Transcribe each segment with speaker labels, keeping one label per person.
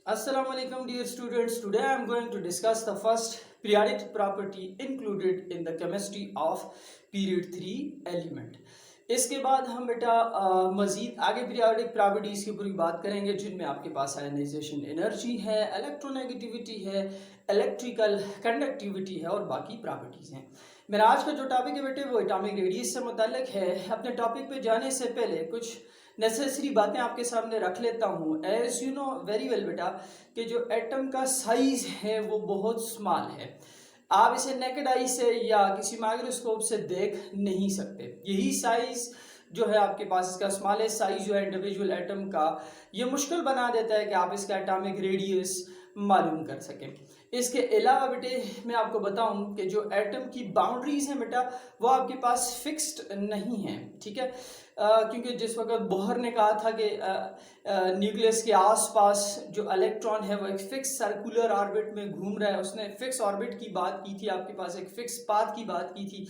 Speaker 1: Assalamu alaikum dear students. Today I am going to discuss the first periodic property included in the chemistry of period 3 element. इसके बाद हम बेटा मज़ीद आगे periodic properties की पूरी बात करेंगे जिनमें आपके पास आयनाइजेशन एनर्जी है, इलेक्ट्रोनेगेटिविटी है, इलेक्ट्रिकल कंडक्टिविटी है और बाकी प्रॉपर्टीज़ हैं। मेरा आज का जो टॉपिक है बेटे वो एटॉमिक रेडियस से मुताल्लिक है। अपने टॉपिक पे जाने से पहले कुछ नेसेसरी बातें आपके सामने रख लेता हूँ। As you know very well बेटा कि जो एटम का साइज है वो बहुत स्मॉल है। आप इसे नेकेड आई से या किसी माइक्रोस्कोप से देख नहीं सकते। यही साइज जो है आपके पास इसका स्मॉलेस्ट साइज जो है इंडिविजुअल एटम का, ये मुश्किल बना देता है कि आप इसका एटॉमिक रेडियस मालूम कर सकें। इसके अलावा बेटे मैं आपको बताऊं कि जो एटम की बाउंड्रीज हैं बेटा वो आपके पास फिक्स्ड नहीं है, ठीक है। क्योंकि जिस वक्त बोहर ने कहा था कि न्यूक्लियस के आसपास जो इलेक्ट्रॉन है वो एक फिक्स सर्कुलर ऑर्बिट में घूम रहा है, उसने फिक्स ऑर्बिट की बात की थी, आपके पास एक फिक्स पाथ की बात की थी।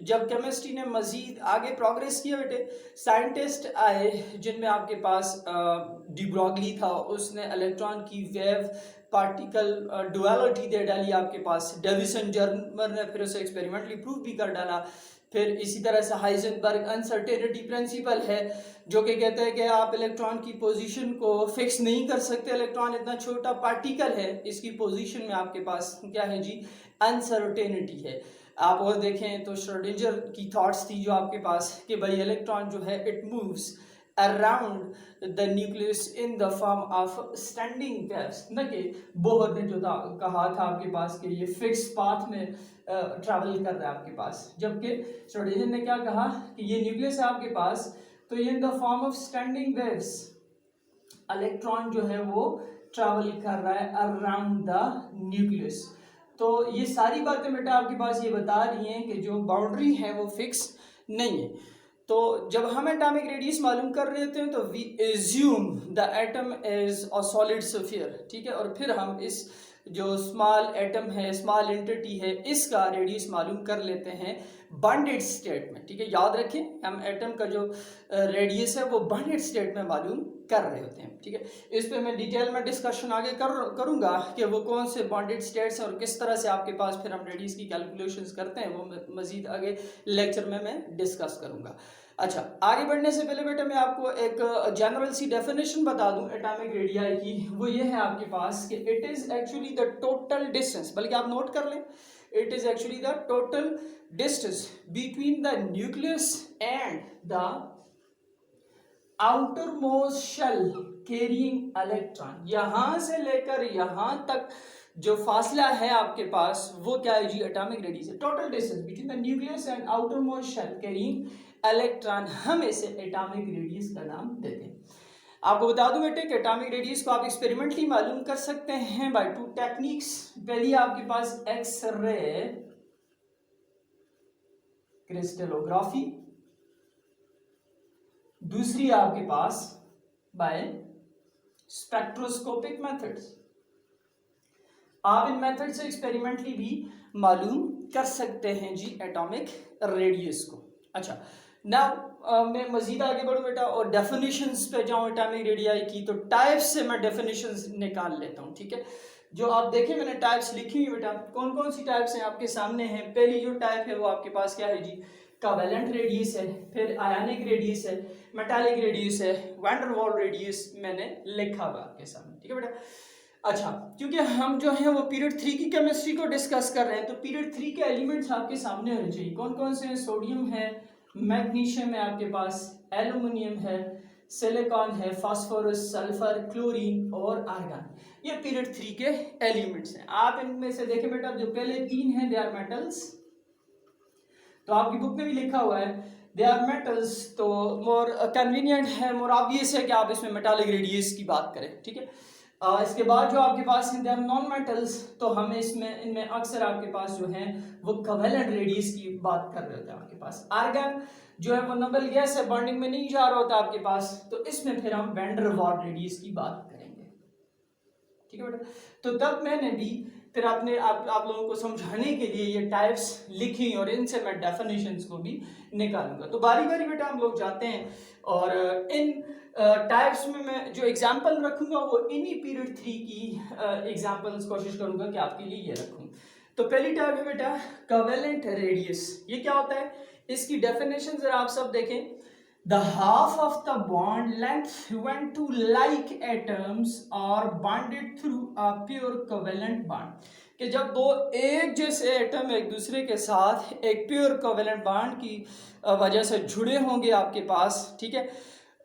Speaker 1: जब केमिस्ट्री ने मजीद आगे प्रोग्रेस किया बेटे, साइंटिस्ट आए जिनमें आपके पास डी ब्रॉगली था, उसने इलेक्ट्रॉन की वेव पार्टिकल डुअलिटी दे डाली आपके पास। डेविसन जर्मर ने फिर उसे एक्सपेरिमेंटली प्रूव भी कर डाला। फिर इसी तरह से हाइजेनबर्ग अनसर्टेनिटी प्रिंसिपल है जो कि कहता है कि आप इलेक्ट्रॉन की पोजीशन को फिक्स नहीं कर सकते। इलेक्ट्रॉन इतना छोटा पार्टिकल है, इसकी पोजीशन में आपके पास क्या है जी, अनसर्टेनिटी है। आप और देखें तो श्रोडिंजर की थॉट्स थी जो आपके पास कि भाई इलेक्ट्रॉन जो है it moves around the nucleus in the form of standing waves, न कि बोहर ने जो कहा था आपके पास कि ये फिक्स पाथ में ट्रैवल कर रहा है आपके पास। जबकि श्रोडिंजर ने क्या कहा कि ये न्यूक्लियस है आपके पास, तो ये इन the form of standing waves electron जो है वो ट्रैवल कर रहा है अराउंड द न्यूक्लियस। तो ये सारी बातें बेटा आपके पास ये बता रही हैं कि जो बाउंड्री है वो फिक्स नहीं है। तो जब हम एटॉमिक रेडियस मालूम कर रहे होते हैं तो we assume the atom is a solid sphere, ठीक है। और फिर हम इस जो स्मॉल एटम है, स्मॉल एंटिटी है, इसका रेडियस मालूम कर लेते हैं बॉन्डेड स्टेट में, ठीक है। याद रखें हम एटम का जो रेडियस है वो बॉन्डेड स्टेट में मालूम कर रहे होते हैं, ठीक है। इस पे मैं डिटेल में डिस्कशन आगे करूंगा कि वो कौन से बॉन्डेड स्टेट्स हैं और किस तरह से आपके पास फिर हम रेडियस की कैलकुलेशंस करते हैं, वो मजीद आगे लेक्चर में मैं डिस्कस करूंगा। अच्छा, आगे बढ़ने से पहले बेटा मैं आपको एक जनरल सी डेफिनेशन बता दूं एटॉमिक रेडियाई की। वो ये है आपके पास कि it is actually the total distance, बल्कि आप नोट कर लें, it is actually the total distance between the nucleus and the outer most shell carrying electron. यहां से लेकर यहां तक जो फासला है आपके पास वो क्या है जी, एटॉमिक रेडियस है। Total distance between the nucleus and outer most shell carrying electron, हम इसे एटॉमिक रेडियस का नाम देते हैं। आपको बता दूं बेटे कि एटॉमिक रेडियस को आप एक्सपेरिमेंटली मालूम कर सकते हैं बाय टू टेक्निक्स। पहली आपके पास एक्स रे क्रिस्टलोग्राफी, दूसरी आपके पास बाय स्पेक्ट्रोस्कोपिक मेथड्स। आप इन मेथड से एक्सपेरिमेंटली भी मालूम कर सकते हैं जी एटॉमिक रेडियस को। अच्छा, नाउ मैं मजीद आगे बढ़ूं बेटा और डेफिनेशंस पे जाऊं एटॉमिक रेडियाई की, तो टाइप्स से मैं डेफिनेशंस निकाल लेता हूं, ठीक है। जो आप देखें मैंने टाइप्स लिखी हुई बेटा, कौन कौन सी टाइप्स हैं आपके सामने हैं। पहली जो टाइप है वो आपके पास क्या है जी, कोवेलेंट रेडियस है, फिर आयनिक रेडियस है, मेटालिक रेडियस है, वैन डर वाल्स रेडियस मैंने लिखा हुआ आपके सामने, ठीक है बेटा। अच्छा, क्योंकि हम जो है वो पीरियड 3 की केमिस्ट्री को डिस्कस कर रहे हैं तो पीरियड 3 के एलिमेंट्स आपके सामने होने चाहिए। कौन कौन से हैं, सोडियम है, मैग्नीशियम है आपके पास, एल्युमिनियम है, सिलिकॉन है, फास्फोरस, सल्फर, क्लोरीन और आर्गन। ये पीरियड 3 के एलिमेंट्स हैं। आप इनमें से देखें बेटा, जो पहले 3 हैं दे आर मेटल्स, तो आपकी बुक में भी लिखा हुआ है दे आर मेटल्स, तो मोर कन्वीनियंट है, मोर ऑब्वियस है कि आप इसमें मेटालिक रेडियस की बात करें, ठीक है। इसके बाद जो आपके पास हैं दे आर नॉन मेटल्स, तो हमें इनमें अक्सर आपके पास जो है वो कोवेलेंट रेडियस की बात कर रहे होते हैं। आपके पास आर्गन जो है वो नोबल गैस है, बॉन्डिंग में नहीं जा रहा होता आपके पास, तो इसमें फिर हम वैन डर वाल्स रेडियस की बात करेंगे, ठीक है बेटा। तो तब मैंने भी फिर आप लोगों को समझाने के लिए ये टाइप्स लिखी और इनसे मैं डेफिनेशंस को भी निकालूंगा। तो बारी बारी बेटा हम लोग जाते हैं और इन टाइप्स में मैं जो एग्जांपल रखूंगा वो इन्हीं पीरियड 3 की एग्जांपल्स कोशिश करूंगा कि आपके लिए ये रखूं। तो पहली टाइप है बेटा कोवेलेंट रेडियस। ये क्या होता है, इसकी डेफिनेशन जरा आप सब देखें। The half of the bond length when two like atoms are bonded through a pure covalent bond, कि जब दो एक जैसे एटम एक दूसरे के साथ एक प्योर कोवेलेंट बॉन्ड की वजह से जुड़े होंगे आपके पास, ठीक है,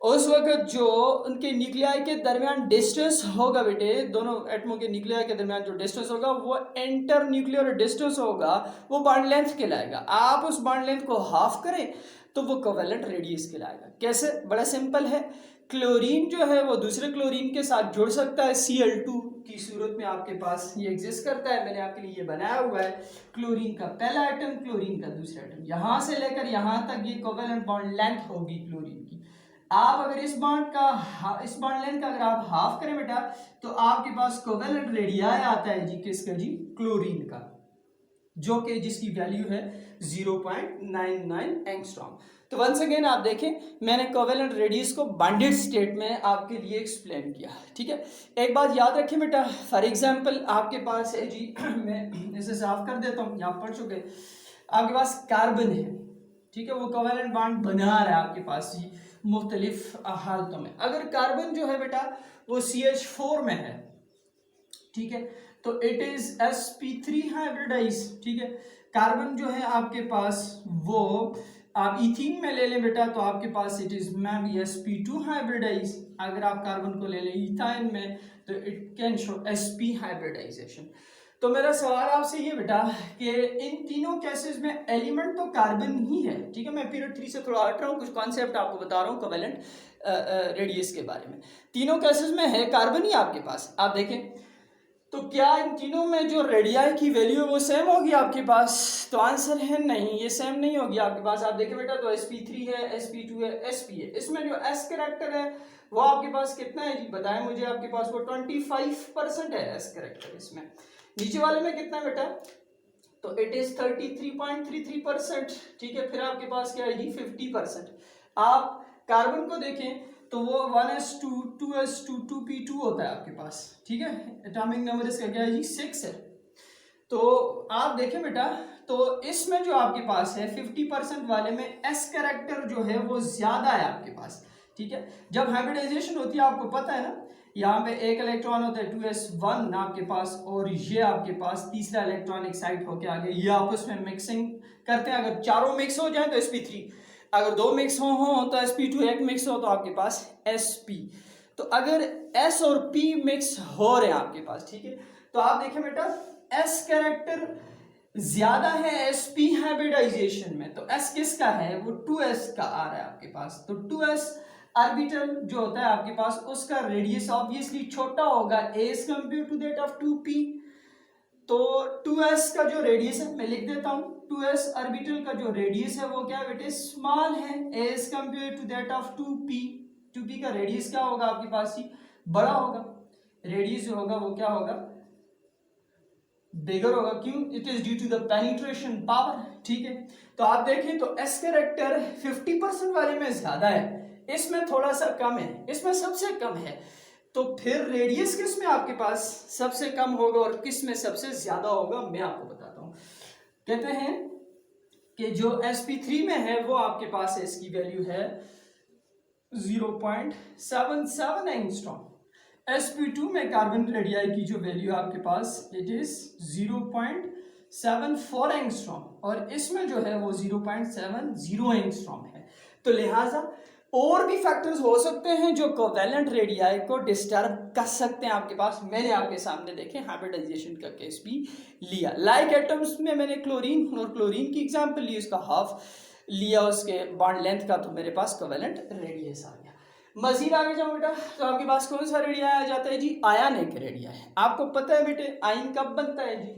Speaker 1: उस वक्त जो उनके न्यूक्लियाई के दरमियान डिस्टेंस होगा बेटे, दोनों एटमों के न्यूक्लियाई के दरमियान जो डिस्टेंस होगा वो इंटर न्यूक्लियर डिस्टेंस होगा, वो बॉन्ड लेंथ कहलाएगा। आप उस बॉन्ड लेंथ को हाफ करें तो वो कोवेलेंट रेडियस कहलाएगा। कैसे, बड़ा सिंपल है। क्लोरीन जो है वो दूसरे क्लोरीन के साथ जुड़ सकता है, Cl2 की सूरत में आपके पास ये एग्जिस्ट करता है। मैंने आपके लिए ये बनाया हुआ है, क्लोरीन का पहला एटम, क्लोरीन का दूसरा एटम, यहां से लेकर यहां तक ये कोवेलेंट बॉन्ड लेंथ होगी क्लोरीन की। आप अगर इस बॉन्ड लेंथ का अगर आप हाफ करें बेटा तो आपके पास कोवेलेंट रेडियाई आता है जी, किसका जी, क्लोरीन का, जो कि जिसकी वैल्यू है 0.99 एंगस्ट्रॉम। तो वंस अगेन आप देखें, मैंने कोवेलेंट रेडियस को बॉन्डेड स्टेट में आपके लिए एक्सप्लेन किया, ठीक है। एक बात याद रखें बेटा, फॉर एग्जांपल आपके पास है जी मैं इसे साफ कर देता हूँ, यहाँ पढ़ चुके, आपके पास कार्बन है, ठीक है, वो कोवेलेंट बॉन्ड बना रहा है आपके पास जी मुख्तलिफ हालतों में। अगर कार्बन जो है बेटा वो CH4 में है, ठीक है, तो इट इज sp3 हाइब्रिडाइज, ठीक है। कार्बन जो है आपके पास वो आप इथीन में ले लें बेटा तो आपके पास it is ma'am sp2 hybridise. अगर आप कार्बन को ले लें इथाइन में तो it can show sp hybridisation. तो मेरा सवाल आपसे ये बेटा कि इन तीनों केसेस में एलिमेंट तो कार्बन ही है, ठीक है। मैं पीरियड 3 से थोड़ा हट रहा हूँ, कुछ कॉन्सेप्ट आपको बता रहा हूँ कोवेलेंट रेडियस के बारे में। तीनों केसेस में है कार्बन ही आपके पास। आप देखें तो क्या इन तीनों में जो रेडियाई की वैल्यू है वो सेम होगी आपके पास? तो आंसर है नहीं, ये सेम नहीं होगी आपके पास। आप देखें बेटा तो sp3 है, sp2 है, sp है, इसमें जो s कैरेक्टर है वो आपके पास कितना है जी, बताएं मुझे। आपके पास वो 25% है s कैरेक्टर इसमें। नीचे वाले में कितना है बेटा, तो इट इज 33.33%, ठीक है। फिर आपके पास क्या है जी 50%। आप कार्बन को देखें तो वो 1s2 2s2 2p2 होता है आपके पास, ठीक है। एटॉमिक नंबर इसका क्या है जी 6 है। तो आप देखें बेटा तो इसमें जो आपके पास है 50% वाले में s कैरेक्टर जो है वो ज्यादा है आपके पास, ठीक है। जब हाइब्रिडाइजेशन होती है आपको पता है ना, यहाँ पे एक इलेक्ट्रॉन होता है 2s1 आपके पास, और ये आपके पास तीसरा इलेक्ट्रॉन एक्साइट होके आगे ये आपस में मिक्सिंग करते हैं। अगर चारों मिक्स हो जाए तो sp3, अगर दो मिक्स हो तो sp2, एक मिक्स हो तो आपके पास sp। तो अगर s और p मिक्स हो रहे हैं आपके पास, ठीक है, तो आप देखें बेटा s कैरेक्टर ज्यादा है sp हाइब्रिडाइजेशन में, तो s किसका है, वो 2s का आ रहा है आपके पास। तो 2s ऑर्बिटल जो होता है आपके पास उसका रेडियस ऑब्वियसली छोटा होगा as compare to that of 2p। तो 2s का जो रेडियस है मैं लिख देता हूं, 2s ऑर्बिटल का जो रेडियस है वो क्या है बेटे, स्मॉल है as compare to that of 2p। 2p का रेडियस क्या होगा आपके पास ही, बड़ा होगा। रेडियस जो होगा वो क्या होगा, बिगर होगा। क्यों, it is due to the penetration power, ठीक है। तो आप देखें तो s कैरेक्टर 50% वाले में ज्यादा है, इसमें थोड़ा सा कम है, इसमें सबसे कम है। तो फिर रेडियस किस में आपके पास सबसे कम होगा और किस में सबसे ज्यादा होगा, मैं आपको बताता हूं। कहते हैं कि जो sp3 में है वो आपके पास है, इसकी वैल्यू है 0.77 एंगस्ट्रॉम। sp2 में कार्बन रेडियाई की जो वैल्यू आपके पास इट इज 0.74 एंगस्ट्रॉम, और इसमें जो है वो 0.70 एंगस्ट्रॉम है। तो लिहाजा और भी फैक्टर्स हो सकते हैं जो कोवेलेंट रेडियाई को डिस्टर्ब कर सकते हैं आपके पास। मैंने आपके सामने देखे हाइब्रिडाइजेशन का केस भी लिया, लाइक एटम्स में मैंने क्लोरीन और क्लोरीन की एग्जांपल ली, उसका हाफ लिया उसके बॉन्ड लेंथ का, तो मेरे पास कोवेलेंट रेडियस आ गया। मजीद आगे जाओ बेटा तो आपके पास कौन सा रेडिया आ जाता है जी, आयनिक रेडिया है। आपको पता है बेटे आयन कब बनता है जी,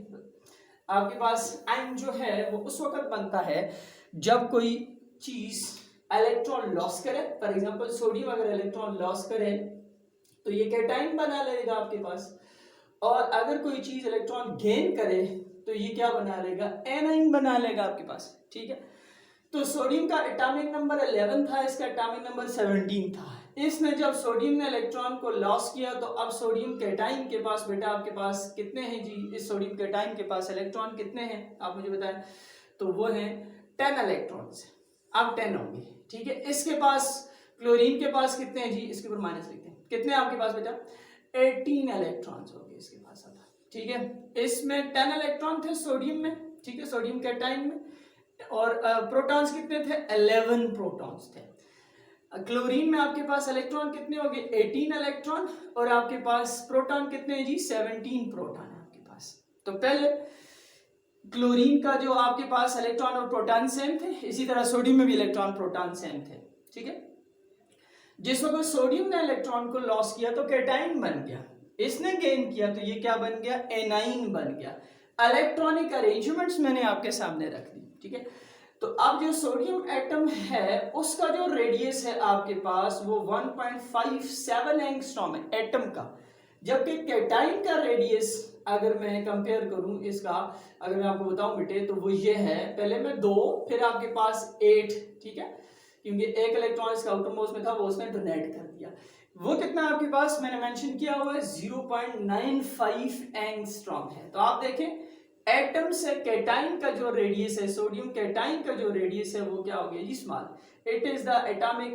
Speaker 1: आपके पास आयन जो है वो उस वक्त बनता है जब कोई चीज इलेक्ट्रॉन लॉस करे। फॉर एग्जांपल सोडियम अगर इलेक्ट्रॉन लॉस करे तो ये कैटाइन बना लेगा आपके पास, और अगर कोई चीज इलेक्ट्रॉन गेन करे तो ये क्या बना लेगा, एनाइन बना लेगा आपके पास, ठीक है। तो सोडियम का एटॉमिक नंबर 11 था, इसका एटॉमिक नंबर 17 था। इसने जब सोडियम ने इलेक्ट्रॉन को लॉस किया तो अब सोडियम कैटाइन के पास बेटा आपके पास कितने हैं जी, इस सोडियम कैटाइन के पास इलेक्ट्रॉन कितने हैं आप मुझे बताएं। तो वो हैं 10 इलेक्ट्रॉन्स, अब 10 होंगे, ठीक है। इसके पास क्लोरीन के पास कितने हैं जी, इसके ऊपर माइनस लिखते हैं, कितने आपके पास बेटा 18 इलेक्ट्रॉन्स हो गए इसके पास अब, ठीक है। इसमें 10 इलेक्ट्रॉन थे सोडियम में, ठीक है, सोडियम कैटाइन में, और प्रोटॉन्स कितने थे 11 प्रोटॉन्स थे। क्लोरीन में आपके पास इलेक्ट्रॉन कितने हो गए 18 इलेक्ट्रॉन, और आपके पास प्रोटॉन कितने हैं जी 17 प्रोटॉन है आपके पास। तो पहले क्लोरीन का जो आपके पास इलेक्ट्रॉन और प्रोटॉन सेम थे, इसी तरह सोडियम में भी इलेक्ट्रॉन प्रोटॉन सेम थे, ठीक है। जिस वक्त सोडियम ने इलेक्ट्रॉन को लॉस किया तो कैटाइन बन गया, इसने गेन किया तो ये क्या बन गया एनाइन बन गया। इलेक्ट्रॉनिक अरेंजमेंट्स मैंने आपके सामने रख दी, ठीक है। तो अब जो सोडियम एटम है उसका जो रेडियस है आपके पास वो 1.57 एंगस्ट्रॉम है एटम का, जबकि कैटाइन का रेडियस अगर मैं कंपेयर करूं इसका, अगर मैं आपको बताऊं बेटे तो वो ये है, पहले में 2 फिर आपके पास 8, ठीक है, क्योंकि एक इलेक्ट्रॉन इसका आउटरमोस्ट में था वो उसने डोनेट कर दिया। वो कितना आपके पास मैंने मेंशन किया हुआ है 0.95 एंगस्ट्रॉम है। तो आप देखें एटम से कैटाइन का जो रेडियस है, सोडियम कैटाइन का जो रेडियस है वो क्या हो गया जी small, it is the atomic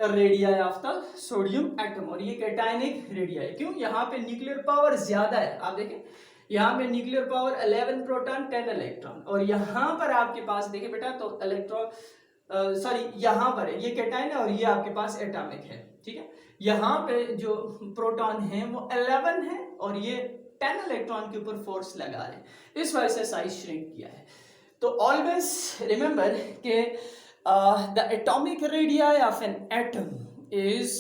Speaker 1: radii of the sodium atom, और ये कैटाइनिक रेडियाई। क्यों, यहाँ पे न्यूक्लियर पावर ज्यादा है, आप देखें यहाँ पे न्यूक्लियर पावर 11 प्रोटॉन 10 इलेक्ट्रॉन, और यहाँ पर आपके पास देखिए बेटा तो इलेक्ट्रॉन सॉरी यहाँ पर है, ये कैटाइन है और ये आपके पास एटॉमिक है, ठीक है। यहाँ पे जो प्रोटॉन है वो 11 है और ये 10 इलेक्ट्रॉन के ऊपर फोर्स लगा रहे हैं, इस वजह से साइज श्रिंक किया है। तो ऑलवेज रिमेंबर कि the atomic radii of an atom is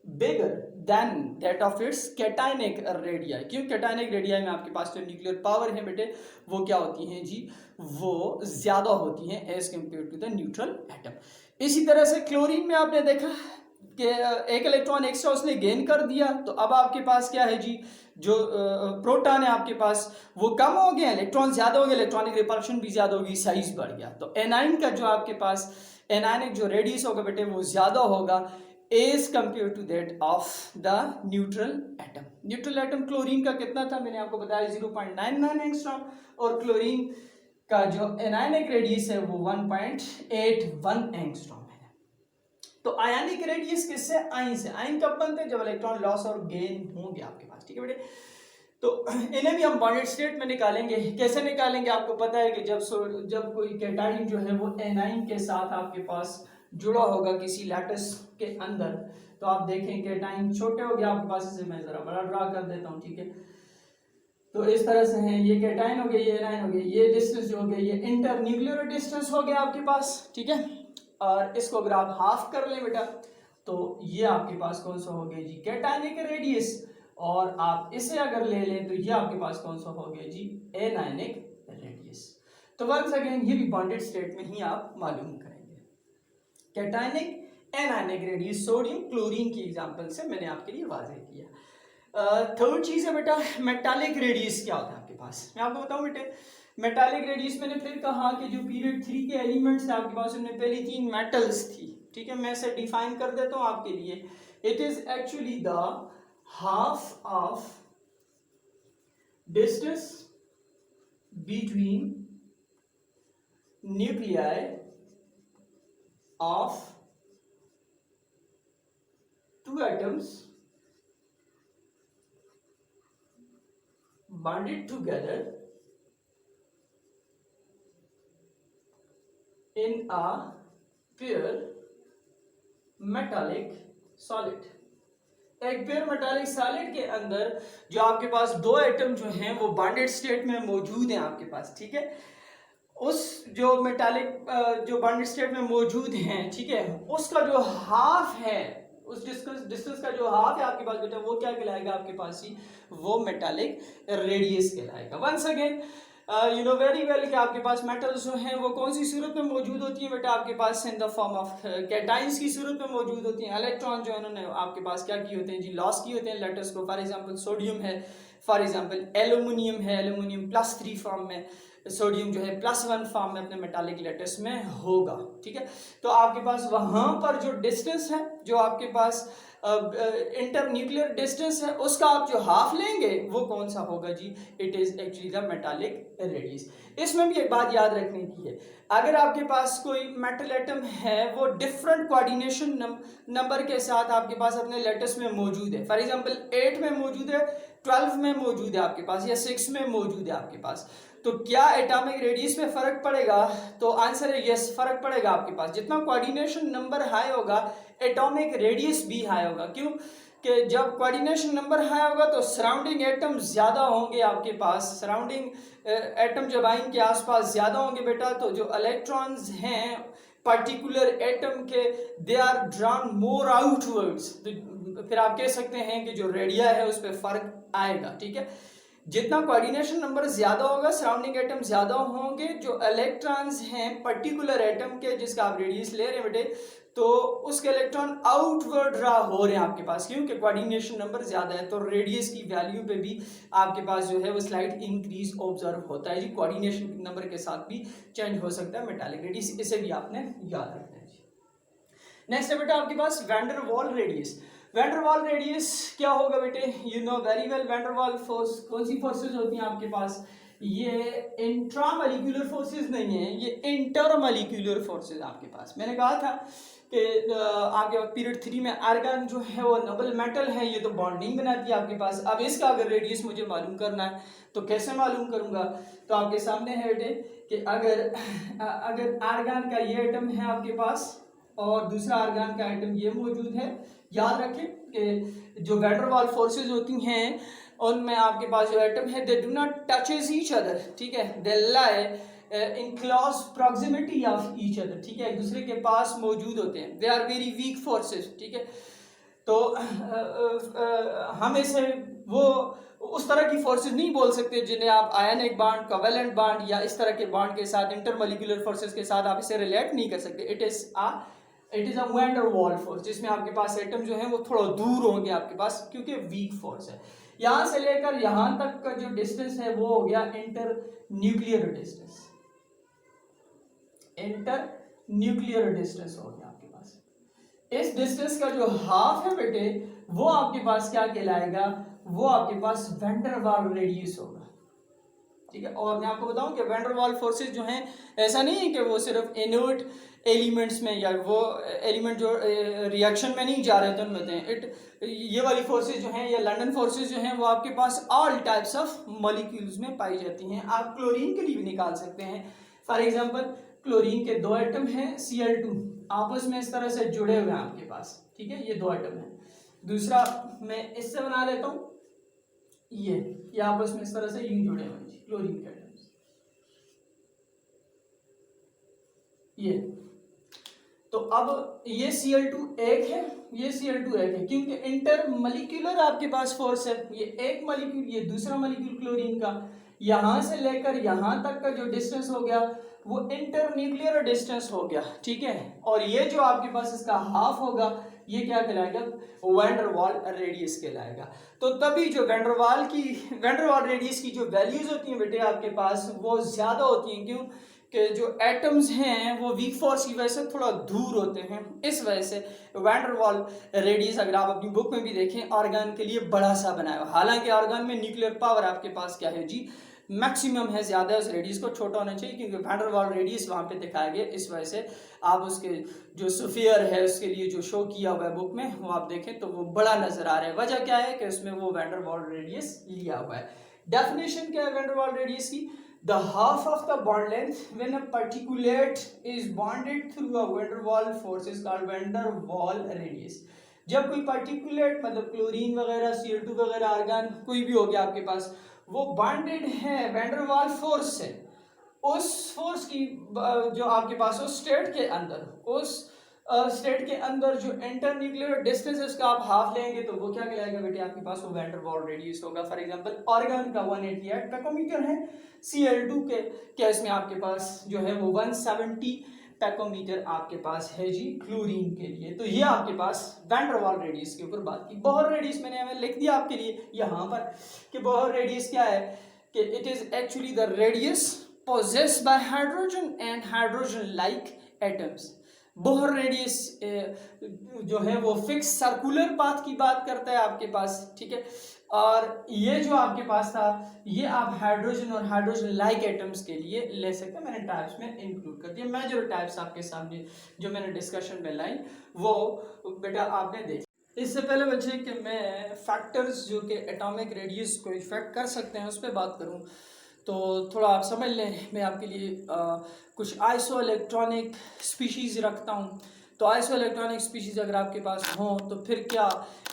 Speaker 1: bigger than that of its cationic radii. क्यों, कैटाइनिक रेडियाई में आपके पास जो न्यूक्लियर पावर है बेटे वो क्या होती हैं जी, वो ज्यादा होती हैं as compare to the neutral atom. इसी तरह से क्लोरीन में आपने देखा कि एक इलेक्ट्रॉन एक्स्ट्रा उसने गेन कर दिया, तो अब आपके पास क्या है जी, जो प्रोटॉन है आपके पास वो कम हो गया, इलेक्ट्रॉन ज्यादा हो गया, इलेक्ट्रॉनिक रिपल्शन भी ज्यादा होगी, साइज बढ़ गया। तो एनाइन का जो आपके पास एनाइनिक जो रेडियस होगा बेटे वो ज्यादा होगा as compare to that of the neutral atom. Neutral atom chlorine का कितना था मैंने आपको बताया 0.99 एंगस्ट्रॉम, और क्लोरीन का जो एनाइनिक रेडियस है वो 1.81 एंगस्ट्रॉम है। तो आयनिक रेडियस किससे, आयन से। आयन कब बनते हैं, जब इलेक्ट्रॉन लॉस और गेन होंगे आपके पास, ठीक है बेटे। तो इन्हें भी हम बॉन्डेड स्टेट में निकालेंगे। कैसे निकालेंगे, आपको पता है कि जब कोई कैटाइन जो है वो एनाइन के साथ आपके पास जुड़ा होगा किसी लैटिस के अंदर, तो आप देखें कैटाइन छोटे हो गया आपके पास, इसे मैं जरा बड़ा ड्रा कर देता हूँ, ठीक है। तो इस तरह से है, ये कैटाइन हो गया, ये एनाइन हो गया, ये डिस्टेंस जो हो गया ये इंटर न्यूक्लियर डिस्टेंस हो गया आपके पास, ठीक है। और इसको अगर आप हाफ कर लें बेटा तो ये आपके पास कौन सा हो गया जी कैटाइनिक रेडियस, और आप इसे अगर ले लें तो ये आपके पास कौन सा हो गया जी एनाइनिक रेडियस। तो वंस अगेन ये भी बॉन्डेड स्टेट में ही आप मालूम करेंगे। Cationic anionic radius sodium chlorine की एग्जांपल से मैंने आपके लिए वाज़ेह किया। थर्ड चीज है बेटा मेटालिक रेडियस क्या होता है आपके पास, मैं आपको बताऊं बेटे। मेटालिक रेडियस मैंने फिर कहा कि जो पीरियड 3 के एलिमेंट्स हैं आपके पास उनमें पहली 3 मेटल्स थी, ठीक है। मैं इसे डिफाइन कर देता हूं आपके लिए। It is actually the half of distance between nuclei of 2 atoms bonded together in a pure metallic solid। एक प्योर मेटालिक सॉलिड के अंदर जो आपके पास 2 एटम जो हैं वो बॉन्डेड स्टेट में मौजूद हैं आपके पास, ठीक है। उस जो मेटालिक जो बॉन्डेड स्टेट में मौजूद हैं, ठीक है, उसका जो हाफ है, उस डिस्टेंस का जो हाफ है आपके पास बेटा वो क्या कहलाएगा आपके पास ही, वो मेटालिक रेडियस कहलाएगा। Once again you know very well कि आपके पास मेटल्स जो हैं वो कौन सी सूरत में मौजूद होती हैं बेटा, आपके पास in the form of cations की सूरत में मौजूद होती हैं। इलेक्ट्रॉन जो है उन्होंने आपके पास क्या किए होते हैं जी, लॉस किए होते हैं लेटर्स को। फॉर एग्जांपल सोडियम है, फॉर एग्जांपल एल्यूमिनियम है, एल्यूमिनियम +3 फॉर्म में, सोडियम जो है +1 फॉर्म में अपने मेटालिक लेटिस में होगा। ठीक है, तो आपके पास वहां पर जो डिस्टेंस है, जो आपके पास इंटर न्यूक्लियर डिस्टेंस है, उसका आप जो हाफ लेंगे वो कौन सा होगा जी? It is actually the metallic radius. इसमें भी एक बात याद रखने की है, अगर आपके पास कोई मेटल एटम है वो डिफरेंट कोऑर्डिनेशन नंबर के साथ आपके पास अपने लेटिस में मौजूद है, फॉर एग्जांपल 8 में मौजूद है, 12 में मौजूद है आपके पास, या 6 में मौजूद है आपके पास, तो क्या एटॉमिक रेडियस में फर्क पड़ेगा? तो आंसर है यस, फर्क पड़ेगा आपके पास। जितना कोऑर्डिनेशन नंबर हाई होगा एटॉमिक रेडियस भी हाई होगा। क्यों? कि जब कोऑर्डिनेशन नंबर हाई होगा तो सराउंडिंग एटम ज्यादा होंगे आपके पास, सराउंडिंग एटम जब आइन के आसपास ज्यादा होंगे बेटा, तो जो इलेक्ट्रॉन्स हैं पर्टिकुलर एटम के, they are drawn more outwards, फिर आप कह सकते हैं कि जो रेडिया है उस पर फर्क आएगा। ठीक है, जितना कोऑर्डिनेशन नंबर ज्यादा होगा, सराउंडिंग एटम ज्यादा होंगे, जो इलेक्ट्रॉन्स हैं पर्टिकुलर एटम के जिसका आप रेडियस ले रहे हैं बेटे, तो उसके इलेक्ट्रॉन आउटवर्ड ड्रा हो रहे हैं आपके पास, क्योंकि कोऑर्डिनेशन नंबर ज्यादा है, तो रेडियस की वैल्यू पे भी आपके पास जो है वो स्लाइट इंक्रीज ऑब्जर्व होता है जी। कोऑर्डिनेशन नंबर के साथ भी चेंज हो सकता है मेटालिक रेडियस, इसे भी आपने याद रखना है जी। नेक्स्ट है बेटा आपके पास वैन डर वाल रेडियस। वैन डर वाल रेडियस क्या होगा बेटे? You know very well, van der Waals force कौन सी फोर्सेज होती हैं आपके पास? ये इंट्रामोलिक्यूलर फोर्सेज नहीं है, ये इंटरमोलिक्यूलर फोर्सेज आपके पास। मैंने कहा था कि आपके पीरियड 3 में आर्गन जो है वो नोबल मेटल है, ये तो बॉन्डिंग बनाती है आपके पास। अब इसका अगर रेडियस मुझे मालूम करना है तो कैसे मालूम करूंगा? तो आपके सामने है बेटे कि अगर आर्गन का ये एटम है आपके पास और दूसरा आर्गन का एटम ये मौजूद है, याद रखें कि जो वैन डर वाल फोर्सेज होती हैं उनमें आपके पास जो एटम है they do not touches each other. ठीक है, they lie in close proximity of each other. ठीक है, एक दूसरे के पास मौजूद होते हैं, they are very weak forces. ठीक है, तो हम इसे वो उस तरह की फोर्सेस नहीं बोल सकते जिन्हें आप आयनिक बॉन्ड, कोवेलेंट बॉन्ड या इस तरह के बॉन्ड के साथ, इंटरमोलिक्यूलर फोर्सेस के साथ आप इसे रिलेट नहीं कर सकते। It is a van der Waals force, जिसमें आपके पास एटम जो है वो थोड़ा दूर होंगे आपके पास, क्योंकि वीक फोर्स है। यहां से लेकर यहां तक का जो डिस्टेंस है वो हो गया inter nuclear distance, inter nuclear distance हो गया आपके पास। इस डिस्टेंस का जो हाफ है बेटे वो आपके पास क्या कहलाएगा? वो आपके पास वैन डर वाल रेडियस होगा। ठीक है, और मैं आपको बताऊं कि वैन डर वाल फोर्सेस जो हैं, ऐसा नहीं है कि वो सिर्फ इनर्ट एलिमेंट्स में या वो एलिमेंट जो रिएक्शन में नहीं जा रहे तो उनमें होते हैं। ये वाली फोर्सेस जो हैं या लंदन फोर्सेस जो हैं वो आपके पास ऑल टाइप्स ऑफ मॉलिक्यूल्स में पाई जाती हैं। आप क्लोरीन के लिए भी निकाल सकते हैं। फॉर एग्जांपल क्लोरीन के 2 एटम हैं Cl2, आपस में इस तरह से जुड़े हुए हैं आपके पास। ठीक है, ये 2 एटम हैं। दूसरा मैं इससे बना लेता हूं, ये आपस में इस तरह से यूं जुड़े हुए हैं क्लोरीन के एटम्स। ये तो अब ये Cl2 एक है, ये Cl2 एक है, क्योंकि इंटर मॉलिक्यूलर आपके पास फोर्स है। ये एक मॉलिक्यूल, ये दूसरा मॉलिक्यूल क्लोरीन का, यहां से लेकर यहां तक का जो डिस्टेंस हो गया वो इंटर न्यूक्लियर डिस्टेंस हो गया। ठीक है, और ये जो आपके पास इसका हाफ होगा ये क्या कहलाएगा? वैन डर वाल रेडियस कहलाएगा। तो तभी जो वैन डर वाल रेडियस की जो वैल्यूज होती हैं बेटे आपके पास वो ज्यादा होती हैं। क्यों? कि जो एटम्स हैं वो वीक फोर्स की वजह से थोड़ा दूर होते हैं, इस वजह से वैन डर वाल रेडियस अगर आप अपनी बुक में भी देखें आर्गन के लिए बड़ा सा बनाया हुआ। हालांकि आर्गन में न्यूक्लियर पावर आपके पास क्या है जी? मैक्सिमम है, ज्यादा है, उस रेडियस को छोटा होना चाहिए, क्योंकि वैन डर वाल रेडियस वहां पे दिखाया गया। इस वजह से आप उसके जो स्फीयर है उसके लिए जो शो किया हुआ है बुक में वो आप देखें तो वो बड़ा नजर आ रहा है। वजह क्या है कि उसमें वो वैन डर वाल रेडियस लिया हुआ है। डेफिनेशन क्या है वैन डर वाल रेडियस की? The half of the bond length when a particulate is bonded through a van der Waals force is called van der Waals radius। जब कोई पार्टिकुलेट मतलब क्लोरीन वगैरह Cl2 वगैरह आर्गन कोई भी हो गया आपके पास, वो बॉन्डेड है वैन डर वाल फोर्स से, उस फोर्स की जो आपके पास उस स्टेट के अंदर, उस स्टेट के अंदर जो इंटर न्यूक्लियर डिस्टेंस है उसका आप हाफ लेंगे तो वो क्या कहलाएगा बेटे? आपके पास वो वैन डर वाल रेडियस होगा। फॉर एग्जांपल आर्गन का 188 पैकोमीटर है, Cl2 के केस में आपके पास जो है वो 170 पैकोमीटर आपके पास है जी क्लोरीन के लिए। तो ये आपके पास वैन डर वाल रेडियस के ऊपर बात की। बोहर रेडियस मैंने हमें लिख दिया आपके लिए यहाँ पर कि बोहर रेडियस क्या है? कि it is actually the radius possessed by hydrogen and hydrogen like atoms. Bohr radius जो है वो फिक्स सर्कुलर पाथ की बात करता है आपके पास, ठीक है। और ये जो आपके पास था ये आप हाइड्रोजन और हाइड्रोजन लाइक एटम्स के लिए ले सकते हैं। मैंने टाइप्स में इंक्लूड कर दिया। मेजर टाइप्स आपके सामने जो मैंने डिस्कशन में लाई वो बेटा आपने देख। इससे पहले बच्चे कि मैं फैक्टर्स जो कि एटॉमिक रेडियस को इफेक्ट कर सकते हैं उस पर बात करूं तो थोड़ा आप समझ लें। मैं आपके लिए कुछ आइसो इलेक्ट्रॉनिक स्पीशीज़ रखता हूं। तो आइसो इलेक्ट्रॉनिक स्पीशीज़ अगर आपके पास हों तो फिर क्या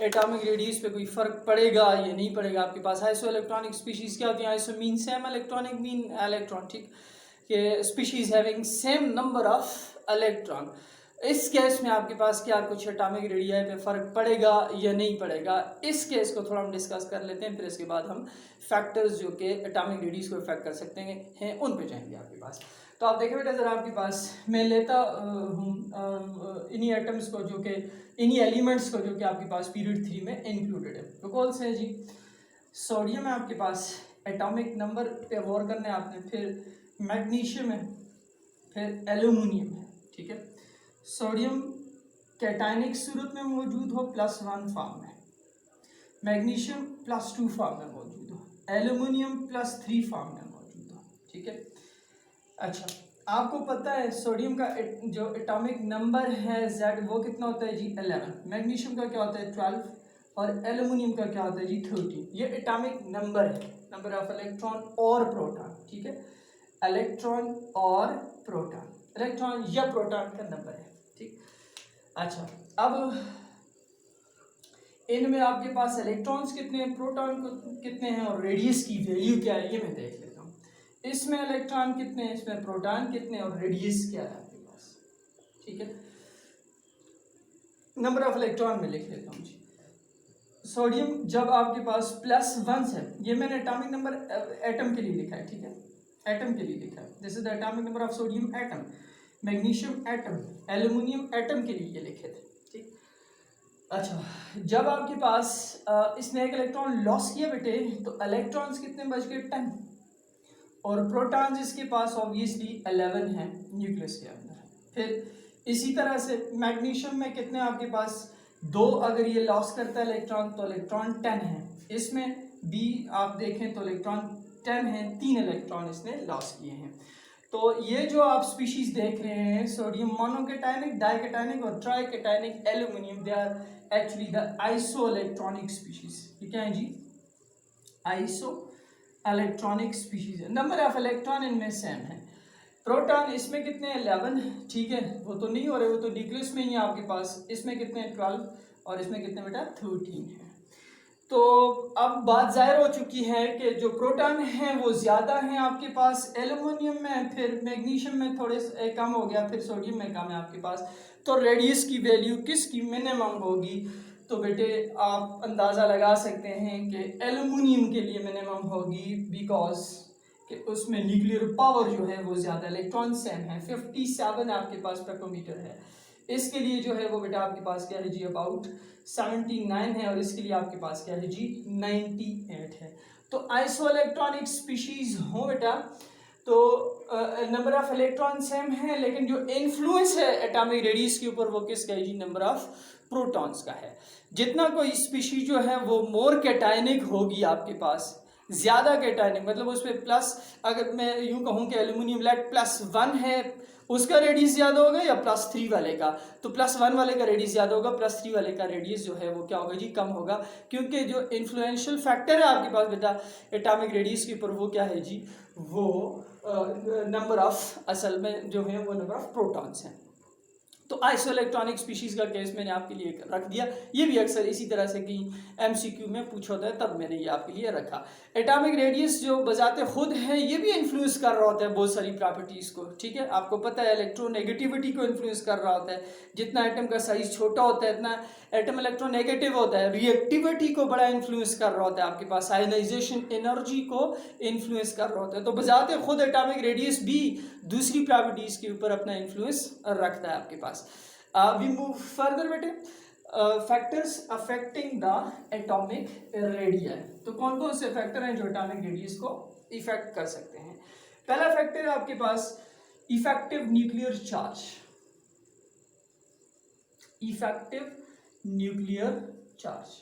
Speaker 1: एटॉमिक रेडियस पे कोई फ़र्क पड़ेगा या नहीं पड़ेगा आपके पास। आइसो इलेक्ट्रॉनिक स्पीशीज़ क्या होती हैं? Iso mean same, electronic mean electron, ठीक। कि species having same number of electron. इस केस में आपके पास क्या कुछ एटॉमिक रेडियाई पे फ़र्क पड़ेगा या नहीं पड़ेगा, इस केस को थोड़ा हम डिस्कस कर लेते हैं। फिर इसके बाद हम फैक्टर्स जो कि एटॉमिक रेडियस को इफेक्ट कर सकते हैं उन पे जाएंगे आपके पास। तो आप देखें बेटा ज़रा आपके पास मैं लेता हूँ इन्हीं एटम्स को जो कि इन्हीं एलिमेंट्स को जो कि आपके पास पीरियड 3 में इंक्लूडेड है। तो कौन से है जी? सोडियम है आपके पास, एटॉमिक नंबर पे गौर करना है आपने। फिर मैग्नीशियम है, फिर एल्यूमिनियम है, ठीक है। सोडियम कैटायनिक सूरत में मौजूद हो +1 फॉर्म में, मैग्नीशियम +2 फॉर्म में मौजूद हो, एल्यूमिनियम +3 फॉर्म में मौजूद हो, ठीक है। अच्छा, आपको पता है सोडियम का जो एटॉमिक नंबर है Z वो कितना होता है जी? 11। मैग्नीशियम का क्या होता है? 12। और एल्यूमिनियम का क्या होता है जी? 13। ये एटॉमिक नंबर है, नंबर ऑफ इलेक्ट्रॉन और प्रोटॉन, ठीक है। इलेक्ट्रॉन और प्रोटॉन, इलेक्ट्रॉन या प्रोटॉन का नंबर है, ठीक। अच्छा, अब इनमें आपके पास इलेक्ट्रॉन्स कितने हैं, प्रोटॉन कितने हैं और रेडियस की वैल्यू क्या है ये मैं देख लेता हूँ। इसमें इलेक्ट्रॉन कितने हैं, इसमें प्रोटॉन कितने हैं और रेडियस क्या है आपके पास, ठीक है। नंबर ऑफ इलेक्ट्रॉन में लिख लेता हूँ जी। सोडियम जब आपके पास +1 है, ये मैंने एटॉमिक नंबर एटम के लिए लिखा है, ठीक है, एटम के लिए लिखा है। This is the atomic number of sodium atom. Magnesium atom, aluminium atom के लिए ये लिखे थे, ठीक। अच्छा, जब आपके पास इसने एक इलेक्ट्रॉन लॉस किया बेटे तो इलेक्ट्रॉन्स कितने बच गए? 10। और प्रोटॉन्स इसके पास ऑब्वियसली 11 है न्यूक्लियस के अंदर। फिर इसी तरह से मैग्नीशियम में कितने आपके पास? 2। अगर ये लॉस करता है इलेक्ट्रॉन तो इलेक्ट्रॉन 10 है। इसमें भी आप देखें तो इलेक्ट्रॉन 10 है, 3 इलेक्ट्रॉन इसने लॉस किए हैं। तो ये जो आप स्पीशीज देख रहे हैं सोडियम मोनोकैटायनिक, डाइकैटायनिक और tricationic aluminium, they are actually the isoelectronic species. ये क्या है जी? आइसो इलेक्ट्रॉनिक स्पीशीज है। नंबर ऑफ इलेक्ट्रॉन इनमें सेम है। प्रोटॉन इसमें कितने हैं? 11, ठीक है, वो तो नहीं हो रहे, वो तो न्यूक्लियस में ही है आपके पास। इसमें कितने हैं? 12। और इसमें कितने बेटा? 13 है। तो अब बात जाहिर हो चुकी है कि जो प्रोटॉन हैं वो ज़्यादा हैं आपके पास एल्यूमिनियम में, फिर मैग्नीशियम में थोड़े से कम हो गया, फिर सोडियम में कम है आपके पास। तो रेडियस की वैल्यू किसकी मिनिमम होगी? तो बेटे आप अंदाज़ा लगा सकते हैं कि एल्यूमिनियम के लिए मिनिमम होगी, बिकॉज कि उसमें न्यूक्लियर पावर जो है वो ज़्यादा, इलेक्ट्रॉन सेम है, 57 आपके पास पेकोमीटर है। इसके लिए जो है वो बेटा आपके पास क्या है जी? अबाउट 79 है। और इसके लिए आपके पास क्या है जी? 98 है। तो आइसो इलेक्ट्रॉनिक स्पीशीज हो बेटा तो नंबर ऑफ इलेक्ट्रॉन सेम है, लेकिन जो इन्फ्लुएंस है एटॉमिक रेडियस के ऊपर वो किसका है जी? नंबर ऑफ प्रोटॉन्स का है। जितना कोई स्पीशीज जो है वो मोर कैटायनिक होगी आपके पास, ज़्यादा कैटायनिक, मतलब उसमें प्लस, अगर मैं यूं कहूँ कि एल्यूमिनियम लेड +1 है उसका रेडियस ज़्यादा होगा या +3 वाले का? तो +1 वाले का रेडियस ज़्यादा होगा, +3 वाले का रेडियस जो है वो क्या होगा जी? कम होगा। क्योंकि जो इन्फ्लुएंशियल फैक्टर है आपके पास बेटा एटॉमिक रेडियस के ऊपर वो क्या है जी? वो नंबर ऑफ, असल में जो है वो नंबर ऑफ प्रोटॉन्स हैं। तो आइसो इलेक्ट्रॉनिक स्पीशीज का केस मैंने आपके लिए रख दिया। ये भी अक्सर इसी तरह से कि एमसीक्यू में पूछा होता है, तब मैंने ये आपके लिए रखा। एटॉमिक रेडियस जो बजाते खुद है ये भी इन्फ्लुएंस कर रहा होता है बहुत सारी प्रॉपर्टीज को, ठीक है। आपको पता है इलेक्ट्रोनेगेटिविटी को इन्फ्लुएंस कर रहा होता है। जितना एटम का साइज छोटा होता है इतना एटम इलेक्ट्रोनेगेटिव होता है। रिएक्टिविटी को बड़ा इन्फ्लुएंस कर रहा होता है आपके पास, आयनाइजेशन एनर्जी को इन्फ्लुएंस कर रहा होता है। तो बजाते खुद एटॉमिक रेडियस भी दूसरी प्रॉपर्टीज के ऊपर अपना इन्फ्लुएंस रखता है आपके पास। वी मूव फर्दर बेटे, factors affecting the atomic radius. तो कौन कौन से फैक्टर हैं जो एटॉमिक रेडियस को इफेक्ट कर सकते हैं? पहला फैक्टर है आपके पास effective nuclear charge, effective nuclear charge,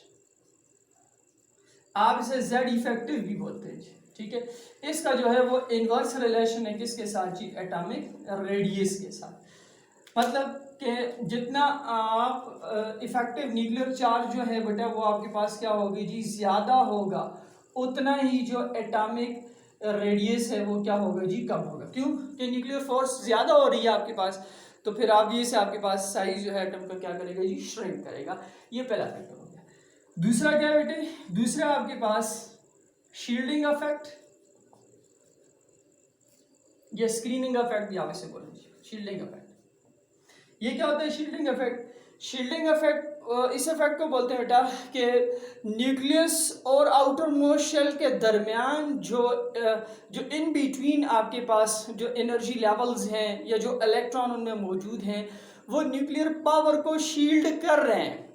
Speaker 1: आप इसे जेड इफेक्टिव भी बोलते हैं, ठीक है। इसका जो है वो इनवर्स रिलेशन है किसके साथ जी, एटॉमिक रेडियस के साथ। मतलब कि जितना आप इफेक्टिव न्यूक्लियर चार्ज जो है बेटा वो आपके पास क्या होगी जी, ज्यादा होगा, उतना ही जो एटॉमिक रेडियस है वो क्या होगा जी, कम होगा। क्यों कि न्यूक्लियर फोर्स ज्यादा हो रही है आपके पास, तो फिर ऑब्वियसली से आपके पास साइज जो है एटम का क्या करेगा जी, श्रिंक करेगा। ये पहला फैक्टर हो गया। दूसरा क्या है बेटे, दूसरा आपके पास शील्डिंग इफेक्ट या स्क्रीनिंग इफेक्ट भी आप इसे बोलेंगे, शील्डिंग इफेक्ट। ये क्या होता है शील्डिंग इफेक्ट? शील्डिंग इफेक्ट इस इफेक्ट को बोलते हैं बेटा कि न्यूक्लियस और आउटर मोस्ट शेल के दरमियान जो इन बिटवीन आपके पास जो एनर्जी लेवल्स हैं या जो इलेक्ट्रॉन उनमें मौजूद हैं वो न्यूक्लियर पावर को शील्ड कर रहे हैं,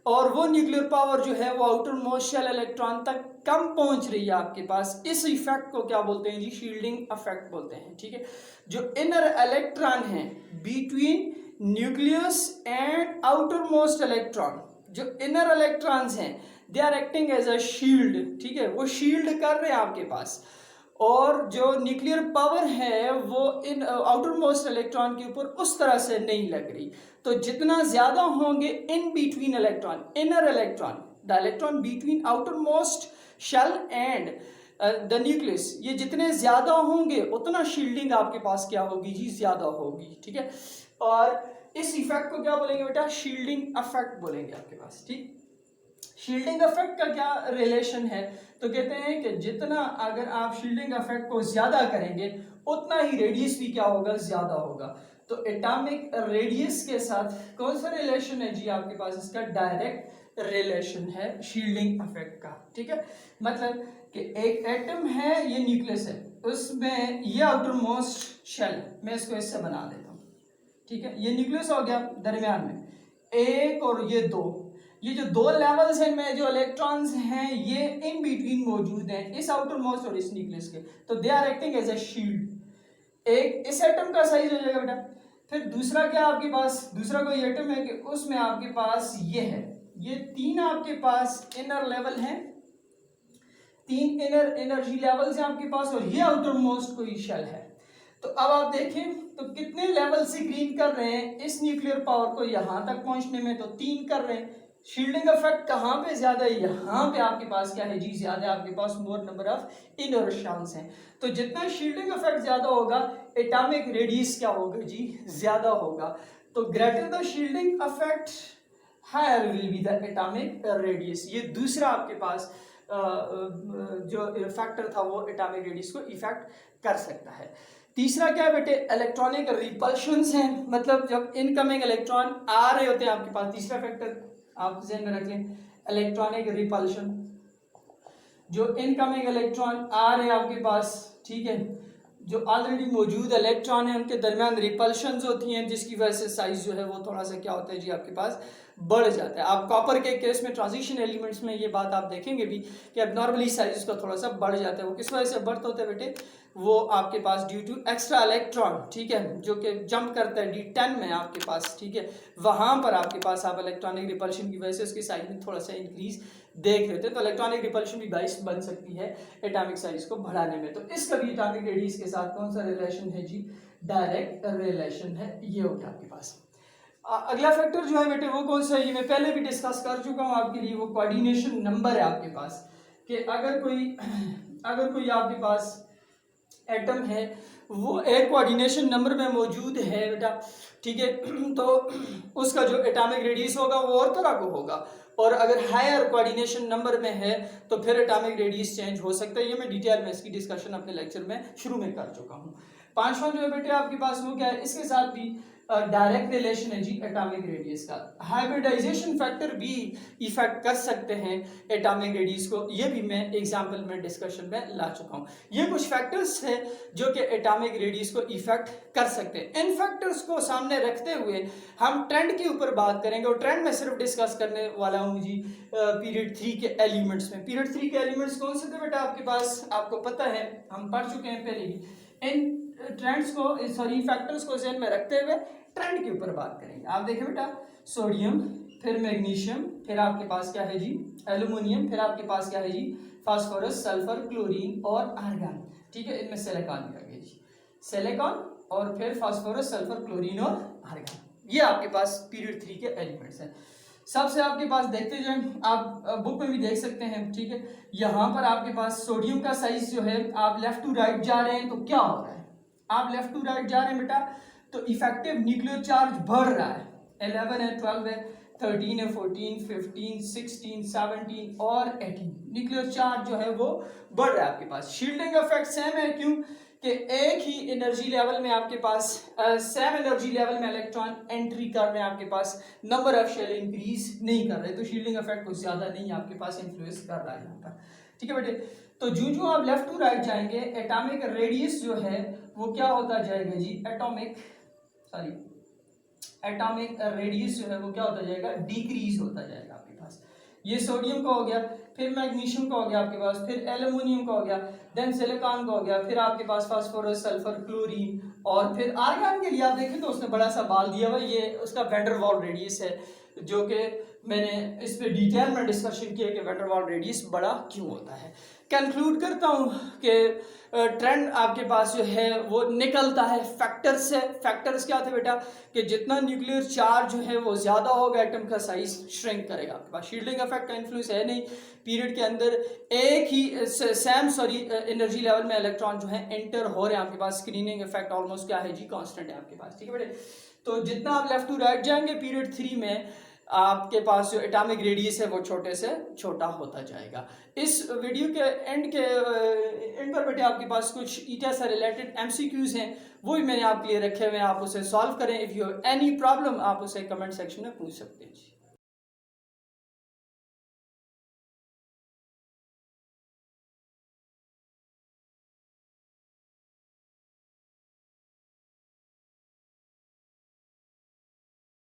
Speaker 1: और वो न्यूक्लियर पावर जो है वो आउटर मोस्ट शेल इलेक्ट्रॉन तक कम पहुंच रही है आपके पास। इस इफेक्ट को क्या बोलते हैं जी, शील्डिंग इफेक्ट बोलते हैं, ठीक है। जो इनर इलेक्ट्रॉन है between nucleus and outer most electron, जो इनर इलेक्ट्रॉन्स हैं they are acting as a shield, ठीक है, वो शील्ड कर रहे हैं आपके पास, और जो न्यूक्लियर पावर है वो इन आउटर मोस्ट इलेक्ट्रॉन के ऊपर उस तरह से नहीं लग रही। तो जितना ज्यादा होंगे in between electron, inner electron, the electron between outer most shell and the nucleus, ये जितने ज्यादा होंगे उतना शील्डिंग आपके पास क्या होगी जी, ज्यादा होगी, ठीक है। और इस इफेक्ट को क्या बोलेंगे बेटा, शील्डिंग इफेक्ट बोलेंगे आपके पास, ठीक। शील्डिंग इफेक्ट का क्या रिलेशन है, तो कहते हैं कि जितना अगर आप शील्डिंग इफेक्ट को ज्यादा करेंगे उतना ही रेडियस भी क्या होगा, ज्यादा होगा। तो एटॉमिक रेडियस के साथ कौन सा रिलेशन है जी आपके पास, इसका डायरेक्ट रिलेशन है शील्डिंग इफेक्ट का, ठीक है। मतलब कि एक एटम है, ये न्यूक्लियस है, उसमें ये आउटर मोस्ट शेल, मैं इसको इससे बना देता हूँ, ठीक है। ये न्यूक्लियस हो गया, दरमियान में एक और ये दो, ये जो दो लेवल्स हैं में जो इलेक्ट्रॉन्स हैं ये इन बिटवीन मौजूद हैं, इस आउटर मोस्ट और इस न्यूक्लियस के, तो they are acting as a shield. एक इस एटम का साइज हो जाएगा बेटा। फिर दूसरा क्या आपके पास, दूसरा कोई एटम है कि उसमें आपके पास ये है, ये तीन आपके पास इनर लेवल हैं, तीन इनर एनर्जी लेवल्स हैं आपके पास, और ये आउटर मोस्ट कोई शेल है। तो अब आप देखें तो कितने लेवल से ग्रीन कर रहे हैं इस न्यूक्लियर पावर को यहां तक पहुंचने में, तो 3 कर रहे हैं। शील्डिंग इफेक्ट कहां पे ज्यादा है, यहां पे आपके पास क्या है जी, ज्यादा आपके पास more number of inner shells हैं। तो जितना शील्डिंग इफेक्ट ज्यादा होगा एटॉमिक रेडियस क्या होगा जी, ज्यादा होगा। तो greater the shielding effect higher will be the atomic radius. ये दूसरा आपके पास जो फैक्टर था वो एटॉमिक रेडियस को इफेक्ट कर सकता है। तीसरा क्या है बेटे, इलेक्ट्रॉनिक रिपल्शंस हैं, मतलब जब इनकमिंग इलेक्ट्रॉन आ रहे होते हैं आपके पास, तीसरा फैक्टर आप ध्यान में रख लें, इलेक्ट्रॉनिक रिपल्शन, जो इनकमिंग इलेक्ट्रॉन आ रहे हैं आपके पास, ठीक है, जो ऑलरेडी मौजूद इलेक्ट्रॉन है उनके दरमियान रिपल्शंस होती हैं, जिसकी वजह से साइज जो है वो थोड़ा सा क्या होता है जी आपके पास बढ़ जाता है। आप कॉपर के केस में ट्रांजिशन एलिमेंट्स में ये बात आप देखेंगे भी कि अब नॉर्मली साइज का थोड़ा सा बढ़ जाता है। वो किस वजह से बढ़ता होता है बेटे, वो आपके पास ड्यू टू एक्स्ट्रा इलेक्ट्रॉन, ठीक है, जो कि जंप करता है D10 में आपके पास, ठीक है, वहां पर आपके पास आप इलेक्ट्रॉनिक रिपल्शन की वजह से उसकी साइज में थोड़ा सा इंक्रीज देख लेते हैं। तो इलेक्ट्रॉनिक रिपल्शन भी बाइस बन सकती है एटॉमिक साइज को बढ़ाने में। तो इसका भी एटॉमिक रेडियस के साथ कौन सा रिलेशन है जी, डायरेक्ट रिलेशन है। ये हो गया आपके पास। अगला फैक्टर जो है बेटे वो कौन सा है, ये मैं पहले भी डिस्कस कर चुका हूं आपके लिए, वो कोऑर्डिनेशन नंबर है आपके पास, कि अगर कोई आपके पास एटम है वो एक कोऑर्डिनेशन नंबर में मौजूद है बेटा, ठीक है, तो उसका जो एटॉमिक रेडियस होगा वो और तरह को होगा, और अगर हायर कोऑर्डिनेशन नंबर में है तो फिर एटॉमिक रेडियस चेंज हो सकता है। ये मैं डिटेल में इसकी डिस्कशन अपने लेक्चर में शुरू में कर चुका हूँ। पांचवा जो है बेटे आपके पास वो क्या है, इसके साथ भी डायरेक्ट रिलेशन है जी एटॉमिक रेडियस का। हाइब्रिडाइजेशन फैक्टर भी इफेक्ट कर सकते हैं एटॉमिक रेडियस को, ये भी मैं एग्जांपल में डिस्कशन में ला चुका हूँ। ये कुछ फैक्टर्स हैं जो कि एटॉमिक रेडियस को इफेक्ट कर सकते हैं। इन फैक्टर्स को सामने रखते हुए हम ट्रेंड के ऊपर बात करेंगे, और ट्रेंड में सिर्फ डिस्कस करने वाला हूँ जी पीरियड 3 के एलिमेंट्स में। पीरियड 3 के एलिमेंट्स कौन से थे बेटा आपके पास, आपको पता है, हम पढ़ चुके हैं पहले भी, इन ट्रेंड्स को, सॉरी फैक्टर्स को ध्यान में रखते हुए ट्रेंड के ऊपर बात करेंगे। आप देखें बेटा, सोडियम, फिर मैग्नीशियम, फिर आपके पास क्या है जी एल्यूमिनियम, फिर आपके पास क्या है जी फास्फोरस, सल्फर, क्लोरीन और आर्गन। ठीक है, इनमें सिलिकॉन भी आ गया जी, सिलिकॉन और फिर फास्फोरस, सल्फर, क्लोरीन और आर्गन, ये आपके पास पीरियड 3 के एलिमेंट्स हैं। सबसे आपके पास देखते जाएं, आप बुक में भी देख सकते हैं। ठीक है, यहाँ पर आपके पास सोडियम का साइज जो है, आप लेफ्ट टू राइट जा रहे हैं तो क्या हो रहा है, आप लेफ्ट टू राइट जा रहे हैं बेटा तो इफेक्टिव न्यूक्लियर चार्ज बढ़ रहा है, 11 है, 12 है, 13 है, 14, 15, 16, 17 और 18 न्यूक्लियर चार्ज जो है वो बढ़ रहा है आपके पास। शील्डिंग इफेक्ट सेम है, क्यों कि एक ही एनर्जी लेवल में आपके पास सेम एनर्जी लेवल में इलेक्ट्रॉन एंट्री कर रहे हैं आपके पास, नंबर ऑफ शेल इंक्रीज नहीं कर रहे, तो शील्डिंग इफेक्ट कुछ ज्यादा नहीं आपके पास इन्फ्लुएंस कर रहा है यहाँ पर। ठीक है बेटे, तो जो आप लेफ्ट टू राइट जाएंगे एटॉमिक रेडियस जो है वो क्या होता जाएगा जी, एटॉमिक रेडियस जो है वो क्या होता जाएगा, डिक्रीज होता जाएगा आपके पास। ये सोडियम का हो गया, फिर मैग्नीशियम का हो गया आपके पास, फिर एल्यूमिनियम का हो गया, देन सिलिकॉन का हो गया, फिर आपके पास फास्फोरस, सल्फर, क्लोरीन और फिर आर्गन के लिए आप देखें तो उसने बड़ा सा बाल दिया हुआ, ये उसका वैन डर वाल रेडियस है, जो कि मैंने इस पे डिटेल में डिस्कशन किया कि वैन डर वाल रेडियस बड़ा क्यों होता है। कंक्लूड करता हूँ कि ट्रेंड आपके पास जो है वो निकलता है फैक्टर्स से। फैक्टर्स क्या थे बेटा कि जितना न्यूक्लियर चार्ज जो है वो ज्यादा होगा एटम का साइज श्रिंक करेगा आपके पास। शील्डिंग इफेक्ट का इन्फ्लुएंस है नहीं, पीरियड के अंदर एक ही एनर्जी लेवल में इलेक्ट्रॉन जो है एंटर हो रहे हैं आपके पास। स्क्रीनिंग इफेक्ट ऑलमोस्ट क्या है जी कांस्टेंट है आपके पास। ठीक है बेटे, तो जितना आप लेफ्ट टू राइट जाएंगे पीरियड 3 में आपके पास जो एटॉमिक रेडियस है वो छोटे से छोटा होता जाएगा। इस वीडियो के एंड पर बेटे आपके पास कुछ ईटा से रिलेटेड एमसीक्यूज हैं, वो भी मैंने आपके लिए रखे हुए हैं, आप उसे सॉल्व करें। If you have any problem आप उसे कमेंट सेक्शन में पूछ सकते हैं।